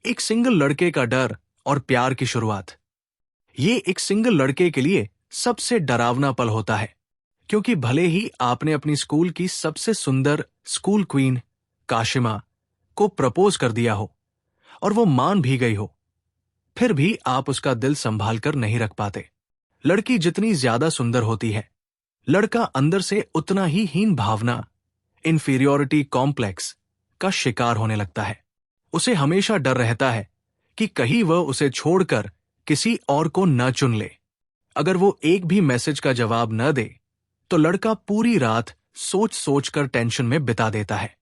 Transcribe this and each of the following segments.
एक सिंगल लड़के का डर और प्यार की शुरुआत। ये एक सिंगल लड़के के लिए सबसे डरावना पल होता है, क्योंकि भले ही आपने अपनी स्कूल की सबसे सुंदर स्कूल क्वीन काशिमा को प्रपोज कर दिया हो और वो मान भी गई हो, फिर भी आप उसका दिल संभाल कर नहीं रख पाते। लड़की जितनी ज्यादा सुंदर होती है, लड़का अंदर से उतना ही हीन भावना, इंफीरियोरिटी कॉम्प्लेक्स का शिकार होने लगता है। उसे हमेशा डर रहता है कि कहीं वह उसे छोड़कर किसी और को न चुन ले। अगर वो एक भी मैसेज का जवाब न दे तो लड़का पूरी रात सोच सोच कर टेंशन में बिता देता है।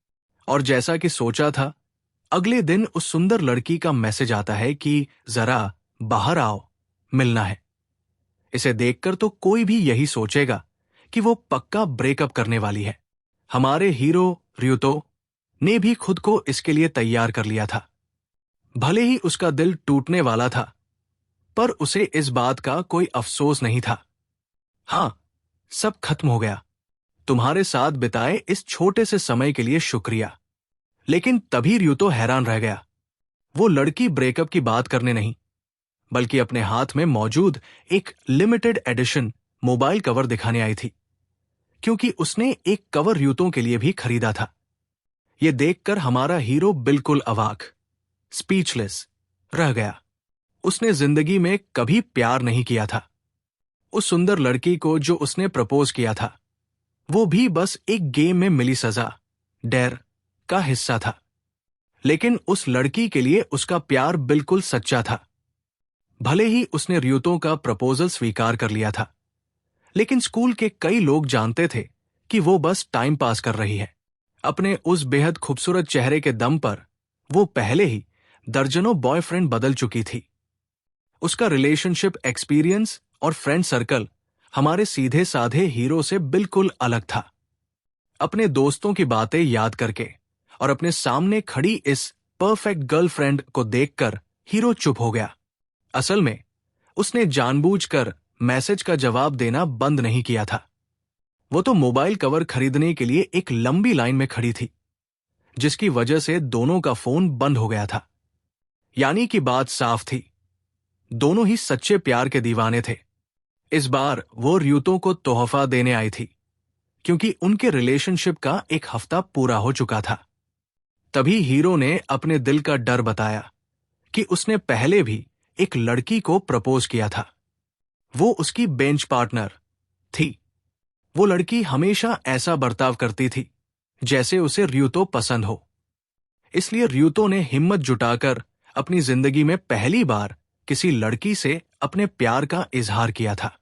और जैसा कि सोचा था, अगले दिन उस सुंदर लड़की का मैसेज आता है कि जरा बाहर आओ, मिलना है। इसे देखकर तो कोई भी यही सोचेगा कि वो पक्का ब्रेकअप करने वाली है। हमारे हीरो ryuto ने भी खुद को इसके लिए तैयार कर लिया था। भले ही उसका दिल टूटने वाला था, पर उसे इस बात का कोई अफसोस नहीं था। हाँ, सब खत्म हो गया, तुम्हारे साथ बिताए इस छोटे से समय के लिए शुक्रिया। लेकिन तभी ryuto हैरान रह गया। वो लड़की ब्रेकअप की बात करने नहीं, बल्कि अपने हाथ में मौजूद एक लिमिटेड एडिशन मोबाइल कवर दिखाने आई थी, क्योंकि उसने एक कवर ryuto के लिए भी खरीदा था। यह देखकर हमारा हीरो बिल्कुल अवाक, स्पीचलेस रह गया। उसने जिंदगी में कभी प्यार नहीं किया था। उस सुंदर लड़की को जो उसने प्रपोज किया था, वो भी बस एक गेम में मिली सजा, डर का हिस्सा था। लेकिन उस लड़की के लिए उसका प्यार बिल्कुल सच्चा था। भले ही उसने ryuto का प्रपोजल स्वीकार कर लिया था, लेकिन स्कूल के कई लोग जानते थे कि वो बस टाइम पास कर रही है। अपने उस बेहद खूबसूरत चेहरे के दम पर वो पहले ही दर्जनों बॉयफ्रेंड बदल चुकी थी। उसका रिलेशनशिप एक्सपीरियंस और फ्रेंड सर्कल हमारे सीधे साधे हीरो से बिल्कुल अलग था। अपने दोस्तों की बातें याद करके और अपने सामने खड़ी इस परफेक्ट गर्लफ्रेंड को देखकर हीरो चुप हो गया। असल में उसने जानबूझकर मैसेज का जवाब देना बंद नहीं किया था। वो तो मोबाइल कवर खरीदने के लिए एक लंबी लाइन में खड़ी थी, जिसकी वजह से दोनों का फोन बंद हो गया था। यानी कि बात साफ थी, दोनों ही सच्चे प्यार के दीवाने थे। इस बार वो ryuto को तोहफा देने आई थी, क्योंकि उनके रिलेशनशिप का एक हफ्ता पूरा हो चुका था। तभी हीरो ने अपने दिल का डर बताया कि उसने पहले भी एक लड़की को प्रपोज किया था। वो उसकी बेंच पार्टनर थी। वो लड़की हमेशा ऐसा बर्ताव करती थी जैसे उसे ryuto पसंद हो। इसलिए ryuto ने हिम्मत जुटाकर अपनी जिंदगी में पहली बार किसी लड़की से अपने प्यार का इजहार किया था।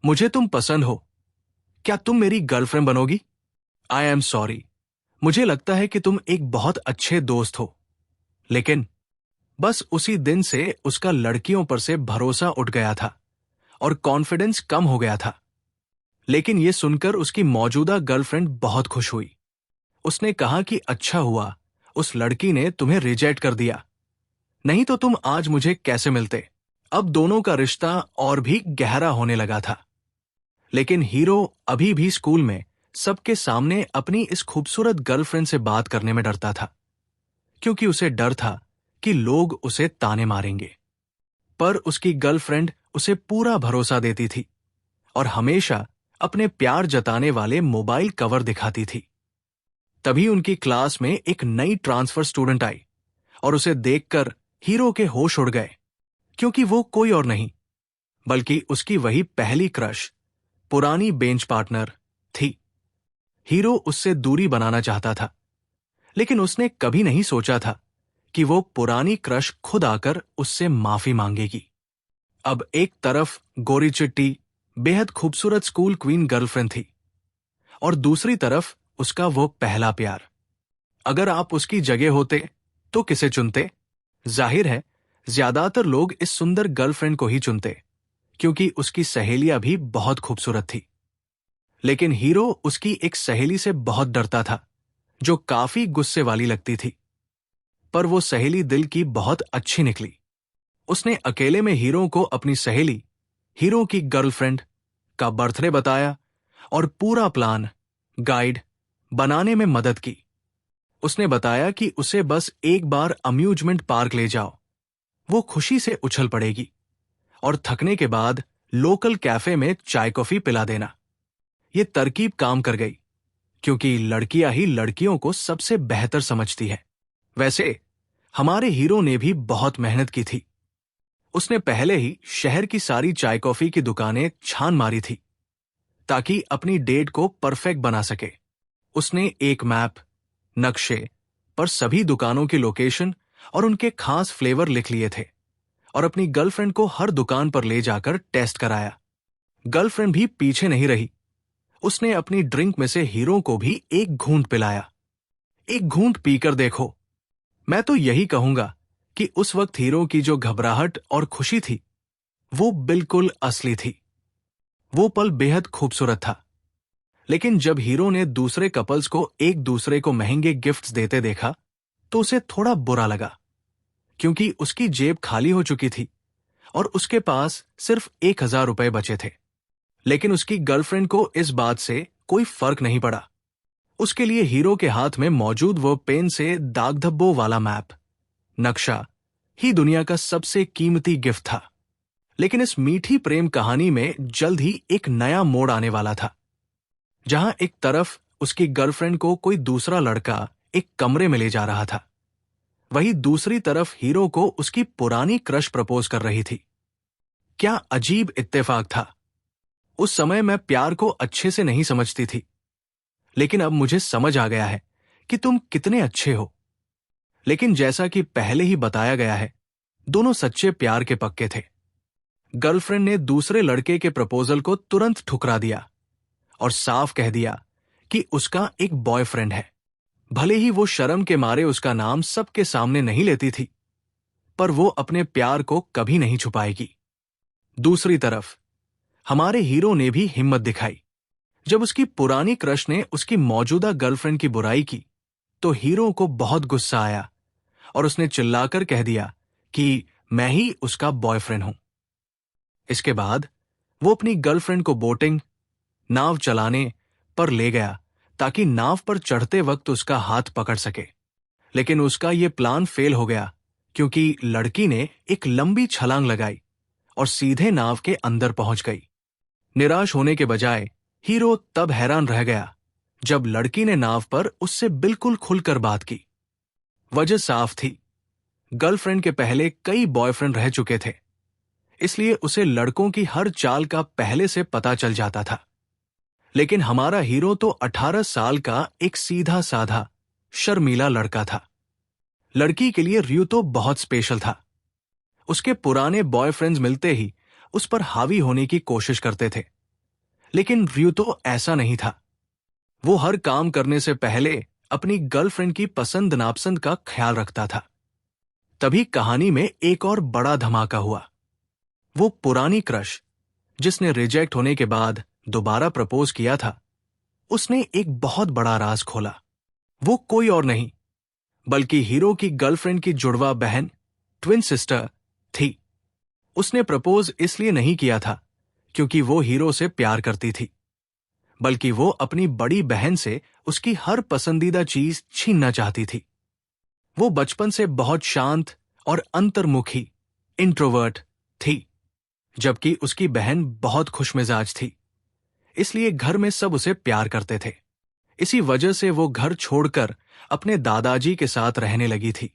मुझे तुम पसंद हो, क्या तुम मेरी गर्लफ्रेंड बनोगी? आई एम सॉरी, मुझे लगता है कि तुम एक बहुत अच्छे दोस्त हो। लेकिन बस उसी दिन से उसका लड़कियों पर से भरोसा उठ गया था और कॉन्फिडेंस कम हो गया था। लेकिन यह सुनकर उसकी मौजूदा गर्लफ्रेंड बहुत खुश हुई। उसने कहा कि अच्छा हुआ उस लड़की ने तुम्हें रिजेक्ट कर दिया, नहीं तो तुम आज मुझे कैसे मिलते। अब दोनों का रिश्ता और भी गहरा होने लगा था। लेकिन हीरो अभी भी स्कूल में सबके सामने अपनी इस खूबसूरत गर्लफ्रेंड से बात करने में डरता था, क्योंकि उसे डर था कि लोग उसे ताने मारेंगे। पर उसकी गर्लफ्रेंड उसे पूरा भरोसा देती थी और हमेशा अपने प्यार जताने वाले मोबाइल कवर दिखाती थी। तभी उनकी क्लास में एक नई ट्रांसफर स्टूडेंट आई और उसे देखकर हीरो के होश उड़ गए, क्योंकि वो कोई और नहीं बल्कि उसकी वही पहली क्रश, पुरानी बेंच पार्टनर थी। हीरो उससे दूरी बनाना चाहता था, लेकिन उसने कभी नहीं सोचा था कि वो पुरानी क्रश खुद आकर उससे माफी मांगेगी। अब एक तरफ गोरी चिट्टी बेहद खूबसूरत स्कूल क्वीन गर्लफ्रेंड थी और दूसरी तरफ उसका वो पहला प्यार। अगर आप उसकी जगह होते तो किसे चुनते? जाहिर है ज्यादातर लोग इस सुंदर गर्लफ्रेंड को ही चुनते, क्योंकि उसकी सहेलियां भी बहुत खूबसूरत थी। लेकिन हीरो उसकी एक सहेली से बहुत डरता था, जो काफी गुस्से वाली लगती थी। पर वो सहेली दिल की बहुत अच्छी निकली। उसने अकेले में हीरो को अपनी सहेली, हीरो की गर्लफ्रेंड का बर्थडे बताया और पूरा प्लान, गाइड बनाने में मदद की। उसने बताया कि उसे बस एक बार अम्यूजमेंट पार्क ले जाओ, वो खुशी से उछल पड़ेगी, और थकने के बाद लोकल कैफे में चाय कॉफी पिला देना। ये तरकीब काम कर गई, क्योंकि लड़कियां ही लड़कियों को सबसे बेहतर समझती है। वैसे हमारे हीरो ने भी बहुत मेहनत की थी। उसने पहले ही शहर की सारी चाय कॉफी की दुकानें छान मारी थी, ताकि अपनी डेट को परफेक्ट बना सके। उसने एक मैप, नक्शे पर सभी दुकानों की लोकेशन और उनके खास फ्लेवर लिख लिए थे, और अपनी गर्लफ्रेंड को हर दुकान पर ले जाकर टेस्ट कराया। गर्लफ्रेंड भी पीछे नहीं रही। उसने अपनी ड्रिंक में से हीरो को भी एक घूंट पिलाया। एक घूंट पीकर देखो। मैं तो यही कहूंगा कि उस वक्त हीरो की जो घबराहट और खुशी थी, वो बिल्कुल असली थी। वो पल बेहद खूबसूरत था। लेकिन जब हीरो ने दूसरे कपल्स को एक दूसरे को महंगे गिफ्ट्स देते देखा, तो उसे थोड़ा बुरा लगा, क्योंकि उसकी जेब खाली हो चुकी थी और उसके पास सिर्फ 1,000 रुपए बचे थे। लेकिन उसकी गर्लफ्रेंड को इस बात से कोई फर्क नहीं पड़ा। उसके लिए हीरो के हाथ में मौजूद वो पेन से दाग धब्बों वाला मैप, नक्शा ही दुनिया का सबसे कीमती गिफ्ट था। लेकिन इस मीठी प्रेम कहानी में जल्द ही एक नया मोड़ आने वाला था, जहां एक तरफ उसकी गर्लफ्रेंड को कोई दूसरा लड़का एक कमरे में ले जा रहा था, वहीं दूसरी तरफ हीरो को उसकी पुरानी क्रश प्रपोज कर रही थी। क्या अजीब इत्तेफाक था। उस समय मैं प्यार को अच्छे से नहीं समझती थी, लेकिन अब मुझे समझ आ गया है कि तुम कितने अच्छे हो। लेकिन जैसा कि पहले ही बताया गया है, दोनों सच्चे प्यार के पक्के थे। गर्लफ्रेंड ने दूसरे लड़के के प्रपोजल को तुरंत ठुकरा दिया और साफ कह दिया कि उसका एक बॉयफ्रेंड है। भले ही वो शर्म के मारे उसका नाम सबके सामने नहीं लेती थी, पर वो अपने प्यार को कभी नहीं छुपाएगी। दूसरी तरफ हमारे हीरो ने भी हिम्मत दिखाई। जब उसकी पुरानी क्रश ने उसकी मौजूदा गर्लफ्रेंड की बुराई की, तो हीरो को बहुत गुस्सा आया और उसने चिल्लाकर कह दिया कि मैं ही उसका बॉयफ्रेंड हूं। इसके बाद वो अपनी गर्लफ्रेंड को बोटिंग, नाव चलाने पर ले गया, ताकि नाव पर चढ़ते वक्त उसका हाथ पकड़ सके। लेकिन उसका ये प्लान फेल हो गया, क्योंकि लड़की ने एक लंबी छलांग लगाई और सीधे नाव के अंदर पहुंच गई। निराश होने के बजाय हीरो तब हैरान रह गया जब लड़की ने नाव पर उससे बिल्कुल खुलकर बात की। वजह साफ थी, गर्लफ्रेंड के पहले कई बॉयफ्रेंड रह चुके थे, इसलिए उसे लड़कों की हर चाल का पहले से पता चल जाता था। लेकिन हमारा हीरो तो 18 साल का एक सीधा साधा शर्मीला लड़का था। लड़की के लिए रियो तो बहुत स्पेशल था। उसके पुराने बॉयफ्रेंड्स मिलते ही उस पर हावी होने की कोशिश करते थे, लेकिन रियो तो ऐसा नहीं था। वो हर काम करने से पहले अपनी गर्लफ्रेंड की पसंद नापसंद का ख्याल रखता था। तभी कहानी में एक और बड़ा धमाका हुआ। वो पुरानी क्रश, जिसने रिजेक्ट होने के बाद दोबारा प्रपोज किया था, उसने एक बहुत बड़ा राज खोला। वो कोई और नहीं बल्कि हीरो की गर्लफ्रेंड की जुड़वा बहन, ट्विन सिस्टर थी। उसने प्रपोज इसलिए नहीं किया था क्योंकि वो हीरो से प्यार करती थी, बल्कि वो अपनी बड़ी बहन से उसकी हर पसंदीदा चीज छीनना चाहती थी। वो बचपन से बहुत शांत और अंतर्मुखी इंट्रोवर्ट थी, जबकि उसकी बहन बहुत खुशमिजाज थी। इसलिए घर में सब उसे प्यार करते थे। इसी वजह से वो घर छोड़कर अपने दादाजी के साथ रहने लगी थी।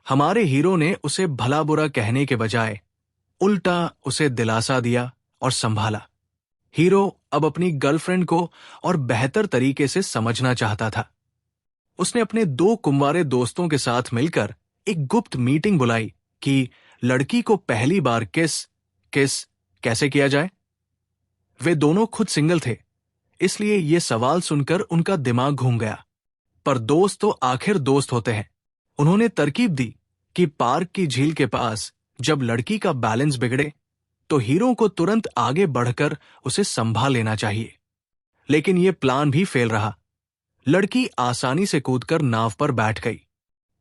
हमारे हीरो ने उसे भला बुरा कहने के बजाय उल्टा उसे दिलासा दिया और संभाला। हीरो अब अपनी गर्लफ्रेंड को और बेहतर तरीके से समझना चाहता था। उसने अपने 2 कुंवारे दोस्तों के साथ मिलकर एक गुप्त मीटिंग बुलाई कि लड़की को पहली बार किस कैसे किया जाए। वे दोनों खुद सिंगल थे, इसलिए ये सवाल सुनकर उनका दिमाग घूम गया। पर दोस्त तो आखिर दोस्त होते हैं। उन्होंने तरकीब दी कि पार्क की झील के पास जब लड़की का बैलेंस बिगड़े, तो हीरो को तुरंत आगे बढ़कर उसे संभाल लेना चाहिए। लेकिन यह प्लान भी फेल रहा। लड़की आसानी से कूदकर नाव पर बैठ गई।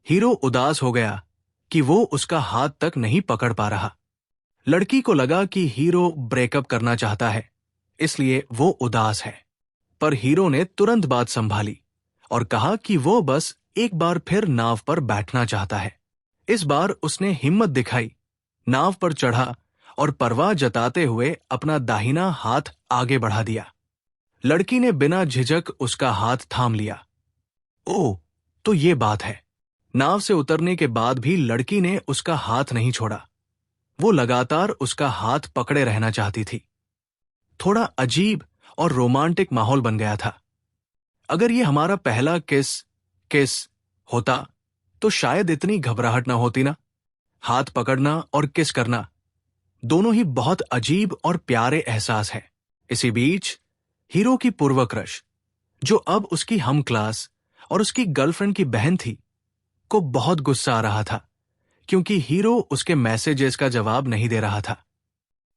हीरो उदास हो गया कि वो उसका हाथ तक नहीं पकड़ पा रहा। लड़की को लगा कि हीरो ब्रेकअप करना चाहता है, इसलिए वो उदास है। पर हीरो ने तुरंत बात संभाली और कहा कि वो बस एक बार फिर नाव पर बैठना चाहता है। इस बार उसने हिम्मत दिखाई, नाव पर चढ़ा और परवाह जताते हुए अपना दाहिना हाथ आगे बढ़ा दिया। लड़की ने बिना झिझक उसका हाथ थाम लिया। ओह, तो ये बात है। नाव से उतरने के बाद भी लड़की ने उसका हाथ नहीं छोड़ा। वो लगातार उसका हाथ पकड़े रहना चाहती थी। थोड़ा अजीब और रोमांटिक माहौल बन गया था। अगर ये हमारा पहला किस होता तो शायद इतनी घबराहट ना होती ना। हाथ पकड़ना और किस करना दोनों ही बहुत अजीब और प्यारे एहसास हैं। इसी बीच हीरो की पूर्व क्रश, जो अब उसकी हम क्लास और उसकी गर्लफ्रेंड की बहन थी, को बहुत गुस्सा आ रहा था क्योंकि हीरो उसके मैसेजेस का जवाब नहीं दे रहा था।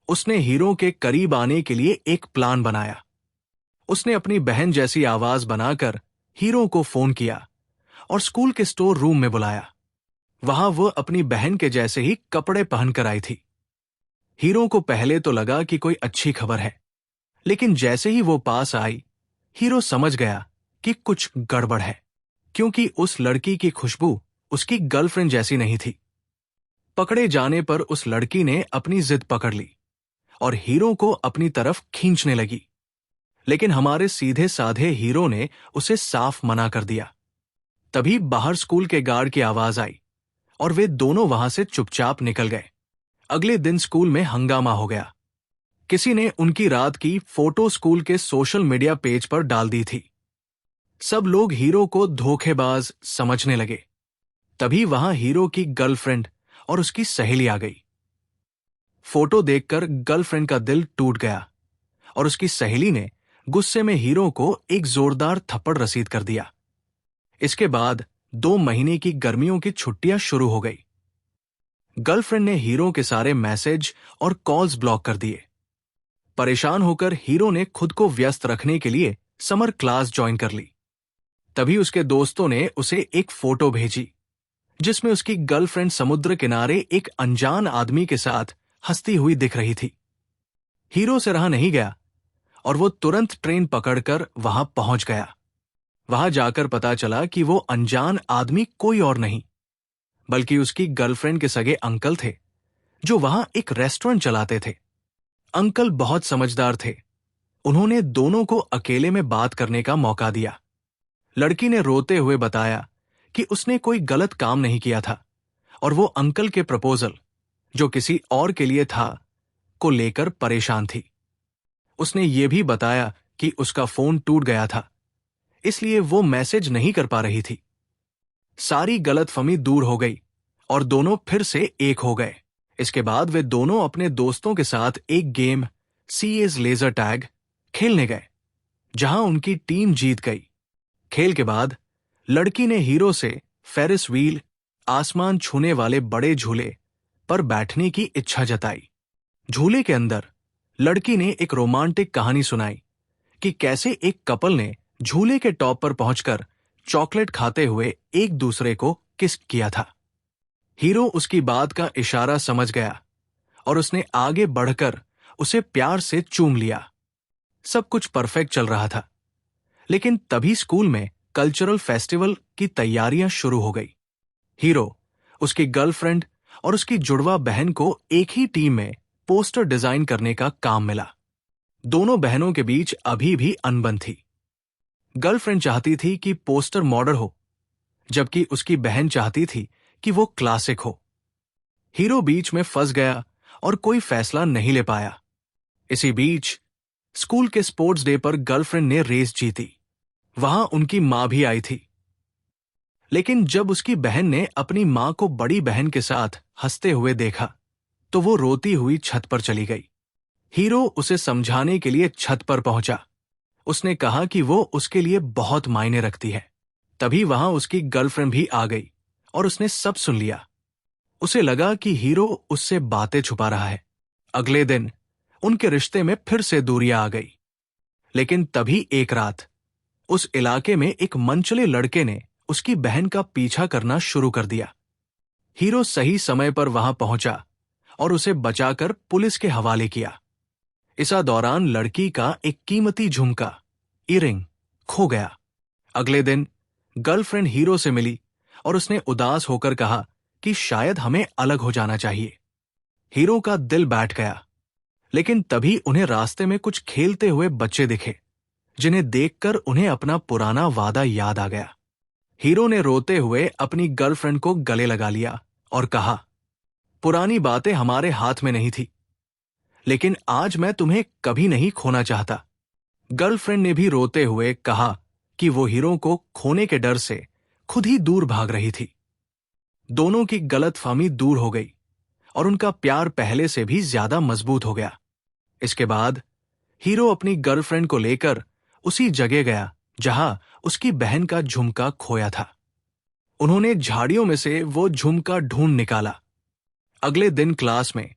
उसने हीरो के करीब आने के लिए एक प्लान बनाया। उसने अपनी बहन जैसी आवाज बनाकर हीरो को फोन किया और स्कूल के स्टोर रूम में बुलाया। वहां वो अपनी बहन के जैसे ही कपड़े पहनकर आई थी। हीरो को पहले तो लगा कि कोई अच्छी खबर है, लेकिन जैसे ही वो पास आई, हीरो समझ गया कि कुछ गड़बड़ है, क्योंकि उस लड़की की खुशबू उसकी गर्लफ्रेंड जैसी नहीं थी। पकड़े जाने पर उस लड़की ने अपनी जिद पकड़ ली और हीरो को अपनी तरफ खींचने लगी, लेकिन हमारे सीधे साधे हीरो ने उसे साफ मना कर दिया। तभी बाहर स्कूल के गार्ड की आवाज आई और वे दोनों वहां से चुपचाप निकल गए। अगले दिन स्कूल में हंगामा हो गया। किसी ने उनकी रात की फोटो स्कूल के सोशल मीडिया पेज पर डाल दी थी। सब लोग हीरो को धोखेबाज समझने लगे। तभी वहां हीरो की गर्लफ्रेंड और उसकी सहेली आ गई। फोटो देखकर गर्लफ्रेंड का दिल टूट गया और उसकी सहेली ने गुस्से में हीरो को एक जोरदार थप्पड़ रसीद कर दिया। इसके बाद 2 महीने की गर्मियों की छुट्टियां शुरू हो गई। गर्लफ्रेंड ने हीरो के सारे मैसेज और कॉल्स ब्लॉक कर दिए। परेशान होकर हीरो ने खुद को व्यस्त रखने के लिए समर क्लास ज्वाइन कर ली। तभी उसके दोस्तों ने उसे एक फोटो भेजी जिसमें उसकी गर्लफ्रेंड समुद्र किनारे एक अनजान आदमी के साथ हंसती हुई दिख रही थी। हीरो से रहा नहीं गया और वो तुरंत ट्रेन पकड़कर वहां पहुंच गया। वहां जाकर पता चला कि वो अनजान आदमी कोई और नहीं बल्कि उसकी गर्लफ्रेंड के सगे अंकल थे, जो वहां एक रेस्टोरेंट चलाते थे। अंकल बहुत समझदार थे। उन्होंने दोनों को अकेले में बात करने का मौका दिया। लड़की ने रोते हुए बताया कि उसने कोई गलत काम नहीं किया था और वो अंकल के प्रपोजल, जो किसी और के लिए था, को लेकर परेशान थी। उसने ये भी बताया कि उसका फोन टूट गया था, इसलिए वो मैसेज नहीं कर पा रही थी। सारी गलतफहमी दूर हो गई और दोनों फिर से एक हो गए। इसके बाद वे दोनों अपने दोस्तों के साथ एक गेम सीएज लेजर टैग खेलने गए, जहां उनकी टीम जीत गई। खेल के बाद लड़की ने हीरो से फेरिस व्हील, आसमान छूने वाले बड़े झूले पर बैठने की इच्छा जताई। झूले के अंदर लड़की ने एक रोमांटिक कहानी सुनाई कि कैसे एक कपल ने झूले के टॉप पर पहुंचकर चॉकलेट खाते हुए एक दूसरे को किस किया था। हीरो उसकी बात का इशारा समझ गया और उसने आगे बढ़कर उसे प्यार से चूम लिया। सब कुछ परफेक्ट चल रहा था, लेकिन तभी स्कूल में कल्चरल फेस्टिवल की तैयारियां शुरू हो गई। हीरो, उसकी गर्लफ्रेंड और उसकी जुड़वा बहन को एक ही टीम में पोस्टर डिजाइन करने का काम मिला। दोनों बहनों के बीच अभी भी अनबन थी। गर्लफ्रेंड चाहती थी कि पोस्टर मॉडर्न हो, जबकि उसकी बहन चाहती थी कि वो क्लासिक हो। हीरो बीच में फंस गया और कोई फैसला नहीं ले पाया। इसी बीच स्कूल के स्पोर्ट्स डे पर गर्लफ्रेंड ने रेस जीती। वहां उनकी मां भी आई थी, लेकिन जब उसकी बहन ने अपनी मां को बड़ी बहन के साथ हंसते हुए देखा तो वो रोती हुई छत पर चली गई। हीरो उसे समझाने के लिए छत पर पहुंचा। उसने कहा कि वो उसके लिए बहुत मायने रखती है। तभी वहां उसकी गर्लफ्रेंड भी आ गई और उसने सब सुन लिया। उसे लगा कि हीरो उससे बातें छुपा रहा है। अगले दिन उनके रिश्ते में फिर से दूरियां आ गई। लेकिन तभी एक रात उस इलाके में एक मनचले लड़के ने उसकी बहन का पीछा करना शुरू कर दिया। हीरो सही समय पर वहां पहुंचा और उसे बचाकर पुलिस के हवाले किया। इस दौरान लड़की का एक कीमती झुमका, ईयररिंग, खो गया। अगले दिन गर्लफ्रेंड हीरो से मिली और उसने उदास होकर कहा कि शायद हमें अलग हो जाना चाहिए। हीरो का दिल बैठ गया, लेकिन तभी उन्हें रास्ते में कुछ खेलते हुए बच्चे दिखे, जिन्हें देखकर उन्हें अपना पुराना वादा याद आ गया। हीरो ने रोते हुए अपनी गर्लफ्रेंड को गले लगा लिया और कहा, पुरानी बातें हमारे हाथ में नहीं थी, लेकिन आज मैं तुम्हें कभी नहीं खोना चाहता। गर्लफ्रेंड ने भी रोते हुए कहा कि वो हीरो को खोने के डर से खुद ही दूर भाग रही थी। दोनों की गलतफहमी दूर हो गई और उनका प्यार पहले से भी ज्यादा मजबूत हो गया। इसके बाद हीरो अपनी गर्लफ्रेंड को लेकर उसी जगह गया जहां उसकी बहन का झुमका खोया था। उन्होंने झाड़ियों में से वो झुमका ढूंढ निकाला। अगले दिन क्लास में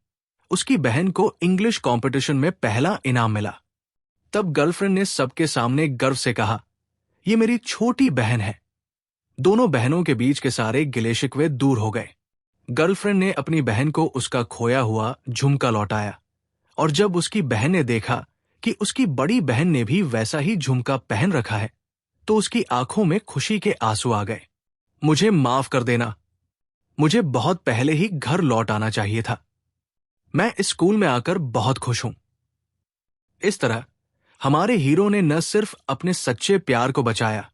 उसकी बहन को इंग्लिश कंपटीशन में पहला इनाम मिला। तब गर्लफ्रेंड ने सबके सामने गर्व से कहा, ये मेरी छोटी बहन है। दोनों बहनों के बीच के सारे गिले शिकवे दूर हो गए। गर्लफ्रेंड ने अपनी बहन को उसका खोया हुआ झुमका लौटाया, और जब उसकी बहन ने देखा कि उसकी बड़ी बहन ने भी वैसा ही झुमका पहन रखा है, तो उसकी आंखों में खुशी के आंसू आ गए। मुझे माफ कर देना, मुझे बहुत पहले ही घर लौट आना चाहिए था। मैं इस स्कूल में आकर बहुत खुश हूं। इस तरह हमारे हीरो ने न सिर्फ अपने सच्चे प्यार को बचाया,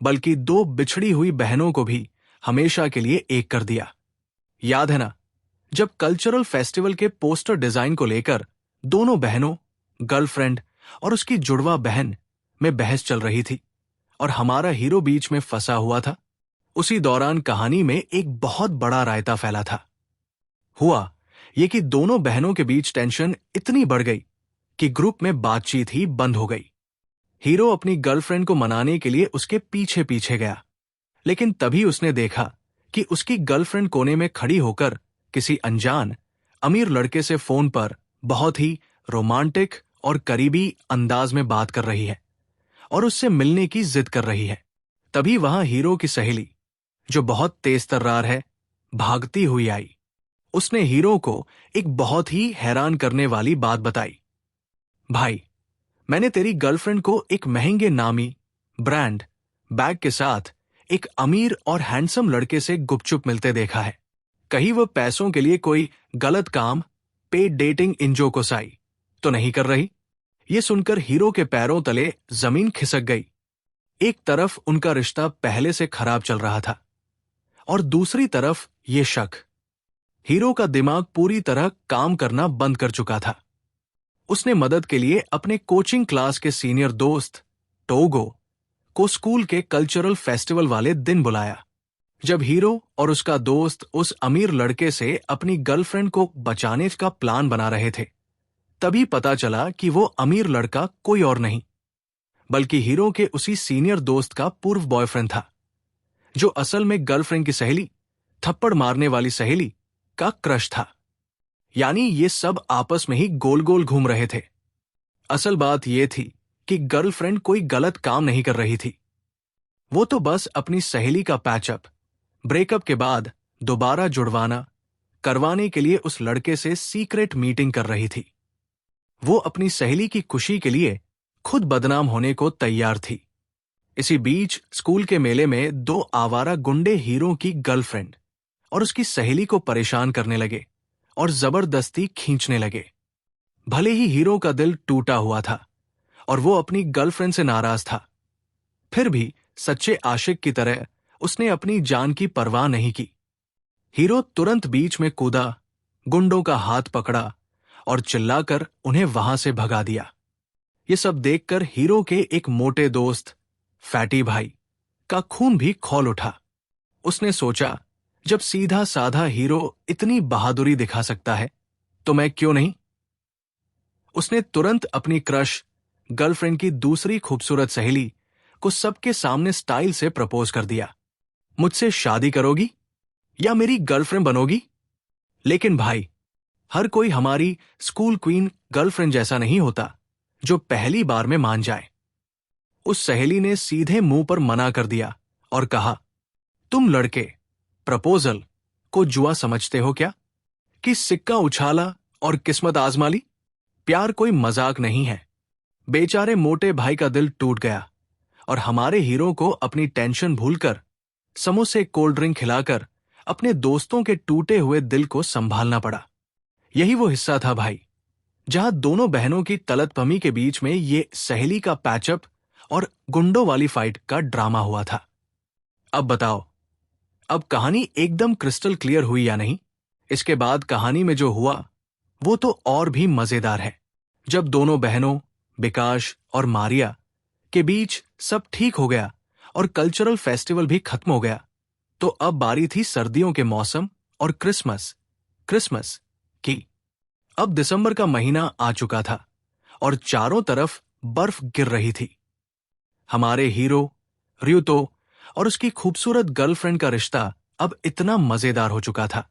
बल्कि दो बिछड़ी हुई बहनों को भी हमेशा के लिए एक कर दिया। याद है ना, जब कल्चरल फेस्टिवल के पोस्टर डिजाइन को लेकर दोनों बहनों, गर्लफ्रेंड और उसकी जुड़वा बहन में बहस चल रही थी और हमारा हीरो बीच में फंसा हुआ था। उसी दौरान कहानी में एक बहुत बड़ा रायता फैला था। हुआ ये कि दोनों बहनों के बीच टेंशन इतनी बढ़ गई कि ग्रुप में बातचीत ही बंद हो गई। हीरो अपनी गर्लफ्रेंड को मनाने के लिए उसके पीछे पीछे गया, लेकिन तभी उसने देखा कि उसकी गर्लफ्रेंड कोने में खड़ी होकर किसी अनजान अमीर लड़के से फोन पर बहुत ही रोमांटिक और करीबी अंदाज में बात कर रही है और उससे मिलने की जिद कर रही है। तभी वहां हीरो की सहेली, जो बहुत तेज तर्रार है, भागती हुई आई। उसने हीरो को एक बहुत ही हैरान करने वाली बात बताई। भाई, मैंने तेरी गर्लफ्रेंड को एक महंगे नामी ब्रांड बैग के साथ एक अमीर और हैंडसम लड़के से गुपचुप मिलते देखा है। कहीं वो पैसों के लिए कोई गलत काम, पेड डेटिंग इंजोकोसाई तो नहीं कर रही? ये सुनकर हीरो के पैरों तले जमीन खिसक गई। एक तरफ उनका रिश्ता पहले से खराब चल रहा था और दूसरी तरफ ये शक। हीरो का दिमाग पूरी तरह काम करना बंद कर चुका था। उसने मदद के लिए अपने कोचिंग क्लास के सीनियर दोस्त टोगो को स्कूल के कल्चरल फेस्टिवल वाले दिन बुलाया। जब हीरो और उसका दोस्त उस अमीर लड़के से अपनी गर्लफ्रेंड को बचाने का प्लान बना रहे थे, तभी पता चला कि वो अमीर लड़का कोई और नहीं, बल्कि हीरो के उसी सीनियर दोस्त का पूर्व बॉयफ्रेंड था, जो असल में गर्लफ्रेंड की सहेली, थप्पड़ मारने वाली सहेली का क्रश था। यानी ये सब आपस में ही गोल गोल घूम रहे थे। असल बात यह थी कि गर्लफ्रेंड कोई गलत काम नहीं कर रही थी। वो तो बस अपनी सहेली का पैचअप, ब्रेकअप के बाद दोबारा जुड़वाना करवाने के लिए उस लड़के से सीक्रेट मीटिंग कर रही थी। वो अपनी सहेली की खुशी के लिए खुद बदनाम होने को तैयार थी। इसी बीच स्कूल के मेले में दो आवारा गुंडे हीरो की गर्लफ्रेंड और उसकी सहेली को परेशान करने लगे और जबरदस्ती खींचने लगे। भले ही हीरो का दिल टूटा हुआ था और वो अपनी गर्लफ्रेंड से नाराज था, फिर भी सच्चे आशिक की तरह उसने अपनी जान की परवाह नहीं की। हीरो तुरंत बीच में कूदा, गुंडों का हाथ पकड़ा और चिल्लाकर उन्हें वहां से भगा दिया। ये सब देखकर हीरो के एक मोटे दोस्त फैटी भाई का खून भी खौल उठा। उसने सोचा, जब सीधा साधा हीरो इतनी बहादुरी दिखा सकता है तो मैं क्यों नहीं। उसने तुरंत अपनी क्रश गर्लफ्रेंड की दूसरी खूबसूरत सहेली को सबके सामने स्टाइल से प्रपोज कर दिया। मुझसे शादी करोगी या मेरी गर्लफ्रेंड बनोगी? लेकिन भाई, हर कोई हमारी स्कूल क्वीन गर्लफ्रेंड जैसा नहीं होता जो पहली बार में मान जाए। उस सहेली ने सीधे मुंह पर मना कर दिया और कहा, तुम लड़के प्रपोजल को जुआ समझते हो क्या, कि सिक्का उछाला और किस्मत आजमा ली? प्यार कोई मजाक नहीं है। बेचारे मोटे भाई का दिल टूट गया और हमारे हीरो को अपनी टेंशन भूलकर समोसे कोल्ड ड्रिंक खिलाकर अपने दोस्तों के टूटे हुए दिल को संभालना पड़ा। यही वो हिस्सा था भाई, जहां दोनों बहनों की तलतपमी के बीच में ये सहेली का पैचअप और गुंडों वाली फाइट का ड्रामा हुआ था। अब बताओ, अब कहानी एकदम क्रिस्टल क्लियर हुई या नहीं? इसके बाद कहानी में जो हुआ वो तो और भी मजेदार है। जब दोनों बहनों विकास और मारिया के बीच सब ठीक हो गया और कल्चरल फेस्टिवल भी खत्म हो गया, तो अब बारी थी सर्दियों के मौसम और क्रिसमस क्रिसमस की। अब दिसंबर का महीना आ चुका था और चारों तरफ बर्फ गिर रही थी। हमारे हीरो रियुतो और उसकी खूबसूरत गर्लफ्रेंड का रिश्ता अब इतना मजेदार हो चुका था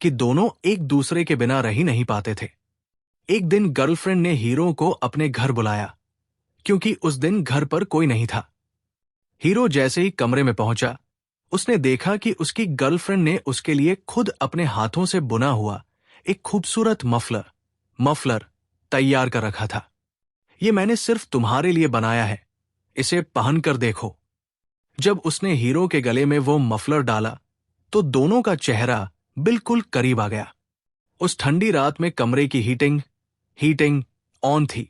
कि दोनों एक दूसरे के बिना रह ही नहीं पाते थे। एक दिन गर्लफ्रेंड ने हीरो को अपने घर बुलाया, क्योंकि उस दिन घर पर कोई नहीं था। हीरो जैसे ही कमरे में पहुंचा, उसने देखा कि उसकी गर्लफ्रेंड ने उसके लिए खुद अपने हाथों से बुना हुआ एक खूबसूरत मफलर तैयार कर रखा था। ये मैंने सिर्फ तुम्हारे लिए बनाया है, इसे पहनकर देखो। जब उसने हीरो के गले में वो मफलर डाला तो दोनों का चेहरा बिल्कुल करीब आ गया। उस ठंडी रात में कमरे की हीटिंग ऑन थी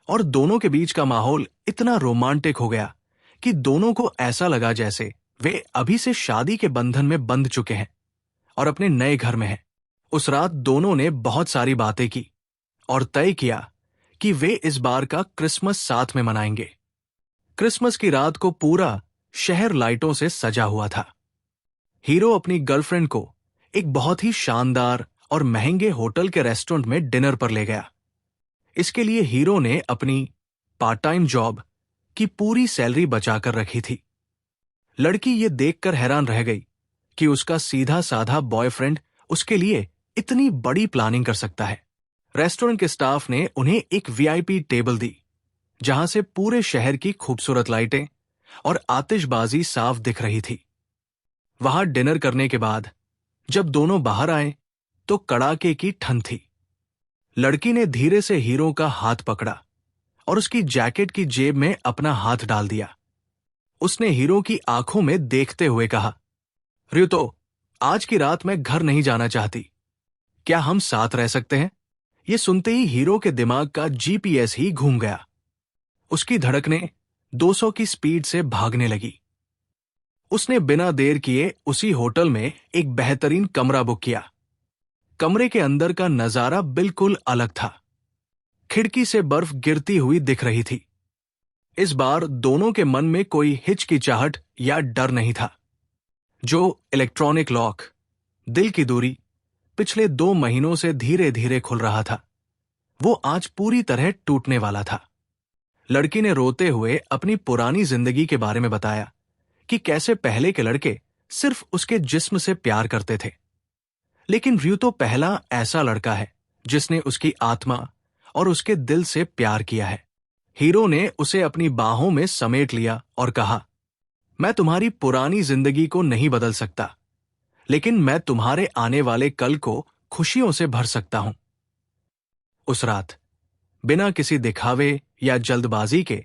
और दोनों के बीच का माहौल इतना रोमांटिक हो गया कि दोनों को ऐसा लगा जैसे वे अभी से शादी के बंधन में बंध चुके हैं और अपने नए घर में हैं। उस रात दोनों ने बहुत सारी बातें की और तय किया कि वे इस बार का क्रिसमस साथ में मनाएंगे। क्रिसमस की रात को पूरा शहर लाइटों से सजा हुआ था। हीरो अपनी गर्लफ्रेंड को एक बहुत ही शानदार और महंगे होटल के रेस्टोरेंट में डिनर पर ले गया। इसके लिए हीरो ने अपनी पार्ट टाइम जॉब की पूरी सैलरी बचाकर रखी थी। लड़की ये देखकर हैरान रह गई कि उसका सीधा साधा बॉयफ्रेंड उसके लिए इतनी बड़ी प्लानिंग कर सकता है। रेस्टोरेंट के स्टाफ ने उन्हें एक वीआईपी टेबल दी, जहां से पूरे शहर की खूबसूरत लाइटें और आतिशबाजी साफ दिख रही थी। वहां डिनर करने के बाद जब दोनों बाहर आए तो कड़ाके की ठंड थी। लड़की ने धीरे से हीरो का हाथ पकड़ा और उसकी जैकेट की जेब में अपना हाथ डाल दिया। उसने हीरो की आंखों में देखते हुए कहा, रियुतो, आज की रात मैं घर नहीं जाना चाहती, क्या हम साथ रह सकते हैं? ये सुनते ही हीरो के दिमाग का जीपीएस ही घूम गया। उसकी धड़कनें 200 की स्पीड से भागने लगी। उसने बिना देर किए उसी होटल में एक बेहतरीन कमरा बुक किया। कमरे के अंदर का नजारा बिल्कुल अलग था। खिड़की से बर्फ गिरती हुई दिख रही थी। इस बार दोनों के मन में कोई हिचकिचाहट या डर नहीं था। जो इलेक्ट्रॉनिक लॉक, दिल की दूरी पिछले 2 महीनों से धीरे धीरे खुल रहा था, वो आज पूरी तरह टूटने वाला था। लड़की ने रोते हुए अपनी पुरानी जिंदगी के बारे में बताया कि कैसे पहले के लड़के सिर्फ उसके जिस्म से प्यार करते थे, लेकिन रियुतो पहला ऐसा लड़का है जिसने उसकी आत्मा और उसके दिल से प्यार किया है। हीरो ने उसे अपनी बाहों में समेट लिया और कहा, मैं तुम्हारी पुरानी जिंदगी को नहीं बदल सकता, लेकिन मैं तुम्हारे आने वाले कल को खुशियों से भर सकता हूं। उस रात बिना किसी दिखावे या जल्दबाजी के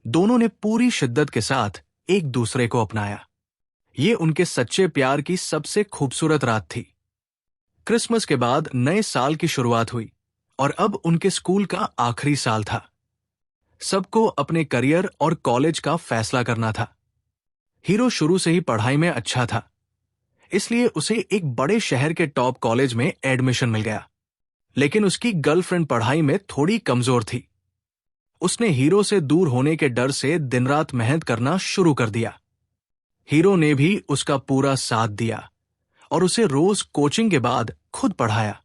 दोनों ने पूरी शिद्दत के साथ एक दूसरे को अपनाया। ये उनके सच्चे प्यार की सबसे खूबसूरत रात थी। क्रिसमस के बाद नए साल की शुरुआत हुई और अब उनके स्कूल का आखिरी साल था। सबको अपने करियर और कॉलेज का फैसला करना था। हीरो शुरू से ही पढ़ाई में अच्छा था, इसलिए उसे एक बड़े शहर के टॉप कॉलेज में एडमिशन मिल गया। लेकिन उसकी गर्लफ्रेंड पढ़ाई में थोड़ी कमजोर थी। उसने हीरो से दूर होने के डर से दिन रात मेहनत करना शुरू कर दिया। हीरो ने भी उसका पूरा साथ दिया और उसे रोज कोचिंग के बाद खुद पढ़ाया।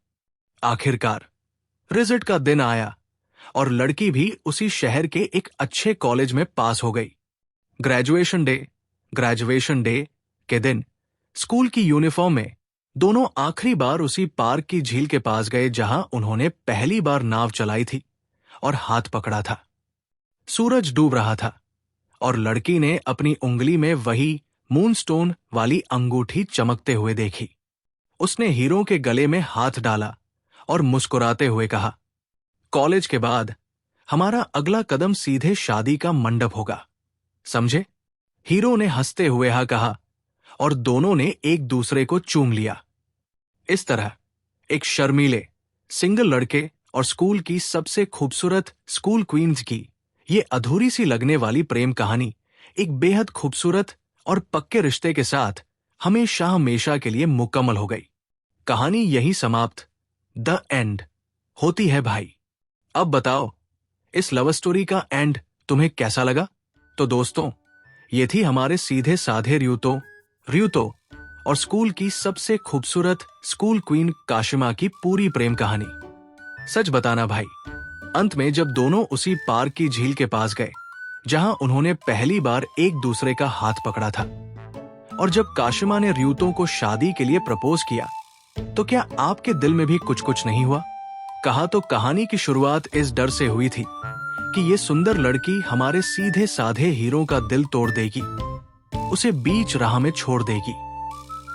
आखिरकार रिजल्ट का दिन आया और लड़की भी उसी शहर के एक अच्छे कॉलेज में पास हो गई। ग्रेजुएशन डे के दिन स्कूल की यूनिफॉर्म में दोनों आखिरी बार उसी पार्क की झील के पास गए जहां उन्होंने पहली बार नाव चलाई थी और हाथ पकड़ा था। सूरज डूब रहा था और लड़की ने अपनी उंगली में वही मूनस्टोन वाली अंगूठी चमकते हुए देखी। उसने हीरो के गले में हाथ डाला और मुस्कुराते हुए कहा, कॉलेज के बाद हमारा अगला कदम सीधे शादी का मंडप होगा। समझे? हीरो ने हंसते हुए हाँ कहा और दोनों ने एक दूसरे को चूम लिया। इस तरह एक शर्मीले सिंगल लड़के और स्कूल की सबसे खूबसूरत स्कूल क्वींस की ये अधूरी सी लगने वाली प्रेम कहानी एक बेहद खूबसूरत और पक्के रिश्ते के साथ हमेशा हमेशा के लिए मुकम्मल हो गई। कहानी यही समाप्त, द एंड होती है भाई। अब बताओ इस लव स्टोरी का एंड तुम्हें कैसा लगा? तो दोस्तों, ये थी हमारे सीधे साधे रियुतो और स्कूल की सबसे खूबसूरत स्कूल क्वीन काशिमा की पूरी प्रेम कहानी। सच बताना भाई, अंत में जब दोनों उसी पार्क की झील के पास गए जहां उन्होंने पहली बार एक दूसरे का हाथ पकड़ा था, और जब काशिमा ने रियुतो को शादी के लिए प्रपोज किया, तो क्या आपके दिल में भी कुछ कुछ नहीं हुआ? कहा तो कहानी की शुरुआत इस डर से हुई थी कि ये सुंदर लड़की हमारे सीधे साधे हीरो का दिल तोड़ देगी, उसे बीच राह में छोड़ देगी।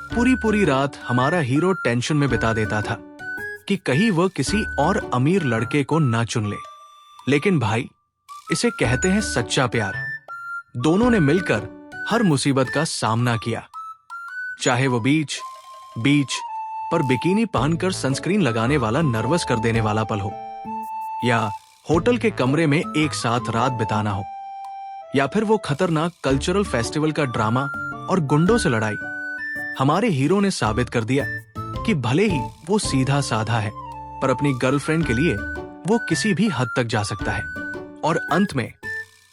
पूरी पूरी रात हमारा हीरो टेंशन में बिता देता था कि कहीं वह किसी और अमीर लड़के को ना चुन ले। लेकिन भाई, इसे कहते हैं सच्चा प्यार। दोनों ने मिलकर हर मुसीबत का सामना किया, चाहे वो बीच पर बिकिनी पहनकर सनस्क्रीन लगाने वाला नर्वस कर देने वाला पल हो, या होटल के कमरे में एक साथ रात बिताना हो, या फिर वो खतरनाक कल्चरल फेस्टिवल का ड्रामा और गुंडों से लड़ाई। हमारे हीरो ने साबित कर दिया कि भले ही वो सीधा साधा है, पर अपनी गर्लफ्रेंड के लिए वो किसी भी हद तक जा सकता है। और अंत में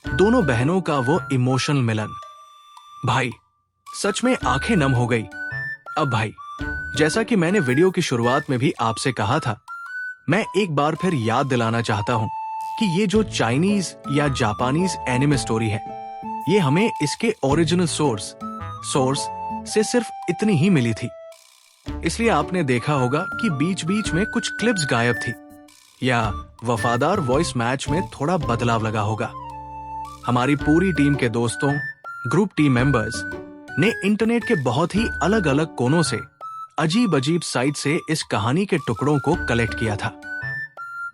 दोनों बहनों का वो इमोशनल मिलन, भाई सच में आंखें नम हो गई। अब भाई, जैसा कि मैंने वीडियो की शुरुआत में भी आपसे कहा था, मैं एक बार फिर याद दिलाना चाहता हूं कि ये जो चाइनीज या जापानीज एनिमे स्टोरी है, ये हमें इसके ओरिजिनल सोर्स से सिर्फ इतनी ही मिली थी। इसलिए आपने देखा होगा कि बीच बीच में कुछ क्लिप्स गायब थी, या वफादार वॉइस मैच में थोड़ा बदलाव लगा होगा। हमारी पूरी टीम के दोस्तों, ग्रुप टीम मेंबर्स ने इंटरनेट के बहुत ही अलग अलग कोनों से अजीब अजीब साइट से इस कहानी के टुकड़ों को कलेक्ट किया था।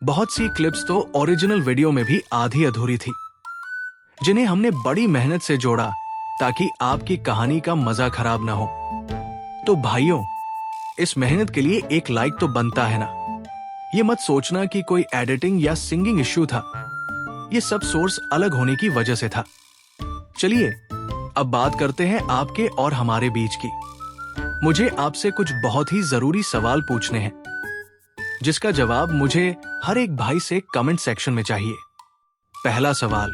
बहुत सी क्लिप्स तो ओरिजिनल वीडियो में भी आधी अधूरी थी, जिन्हें हमने बड़ी मेहनत से जोड़ा ताकि आपकी कहानी का मजा खराब ना हो। तो भाइयों, इस मेहनत के लिए एक लाइक तो बनता है ना। ये मत सोचना कि कोई एडिटिंग या सिंगिंग इश्यू था, ये सब सोर्स अलग होने की वजह से था। चलिए अब बात करते हैं आपके और हमारे बीच की। मुझे आपसे कुछ बहुत ही जरूरी सवाल पूछने हैं, जिसका जवाब मुझे हर एक भाई से कमेंट सेक्शन में चाहिए। पहला सवाल,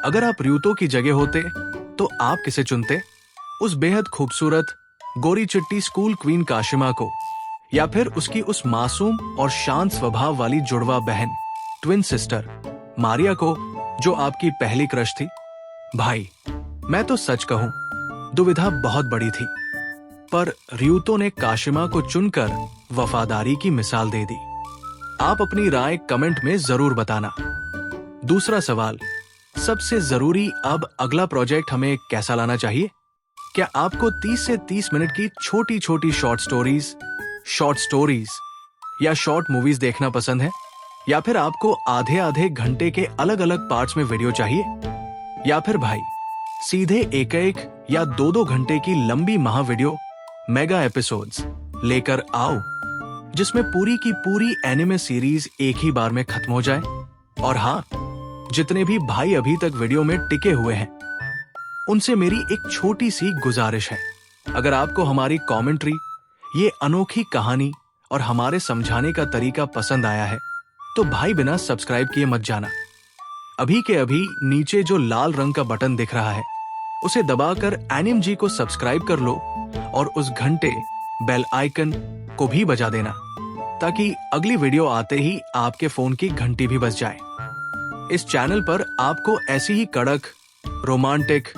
अगर आप रियुतो की जगह होते तो आप किसे चुनते? उस बेहद खूबसूरत गोरी चिट्टी स्कूल क्वीन काशिमा को, या फिर उसकी उस मासूम और शांत स्वभाव वाली जुड़वा बहन ट्विन सिस्टर मारिया को, जो आपकी पहली क्रश थी? भाई, मैं तो सच कहूं, दुविधा बहुत बड़ी थी, पर रियुतो ने काशिमा को चुनकर वफादारी की मिसाल दे दी। आप अपनी राय कमेंट में जरूर बताना। दूसरा सवाल, सबसे जरूरी, अब अगला प्रोजेक्ट हमें कैसा लाना चाहिए? क्या आपको 30 से 30 मिनट की छोटी छोटी शॉर्ट स्टोरीज या शॉर्ट मूवीज देखना पसंद है, या फिर आपको आधे आधे घंटे के अलग अलग पार्ट्स में वीडियो चाहिए, या फिर भाई सीधे एक या 2-2 घंटे की लंबी महावीडियो मेगा एपिसोड्स लेकर आओ, जिसमें पूरी की पूरी एनिमे सीरीज एक ही बार में खत्म हो जाए। और हाँ, जितने भी भाई अभी तक वीडियो में टिके हुए हैं, उनसे मेरी एक छोटी सी गुजारिश है, अगर आपको हमारी कमेंट्री, ये अनोखी कहानी और हमारे समझाने का तरीका पसंद आया है, तो भाई बिना सब्सक्राइब किए मत जाना। अभी के अभी नीचे जो लाल रंग का बटन दिख रहा है, उसे दबाकर एनिम जी को सब्सक्राइब कर लो और उस घंटे बेल आइकन को भी बजा देना, ताकि अगली वीडियो आते ही आपके फोन की घंटी भी बज जाए। इस चैनल पर आपको ऐसी ही कड़क, रोमांटिक,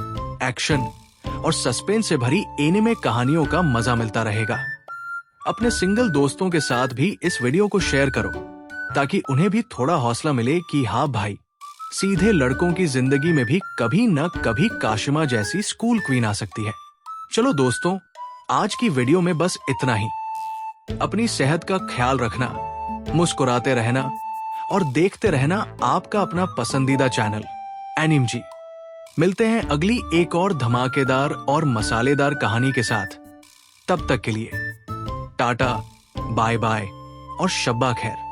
एक्शन और सस्पेंस से भरी एनिमे कहानियों का मजा मिलता रहेगा। अपने सिंगल दोस्तों के साथ भी इस वीडियो को शेयर करो, ताकि उन्हें भी थोड़ा हौसला मिले कि हाँ भाई, सीधे लड़कों की जिंदगी में भी कभी न कभी काशिमा जैसी स्कूल क्वीन आ सकती है। चलो दोस्तों, आज की वीडियो में बस इतना ही। अपनी सेहत का ख्याल रखना, मुस्कुराते रहना और देखते रहना आपका अपना पसंदीदा चैनल एनिम जी। मिलते हैं अगली एक और धमाकेदार और मसालेदार कहानी के साथ। तब तक के लिए टाटा, बाय बाय और शब्बा खैर।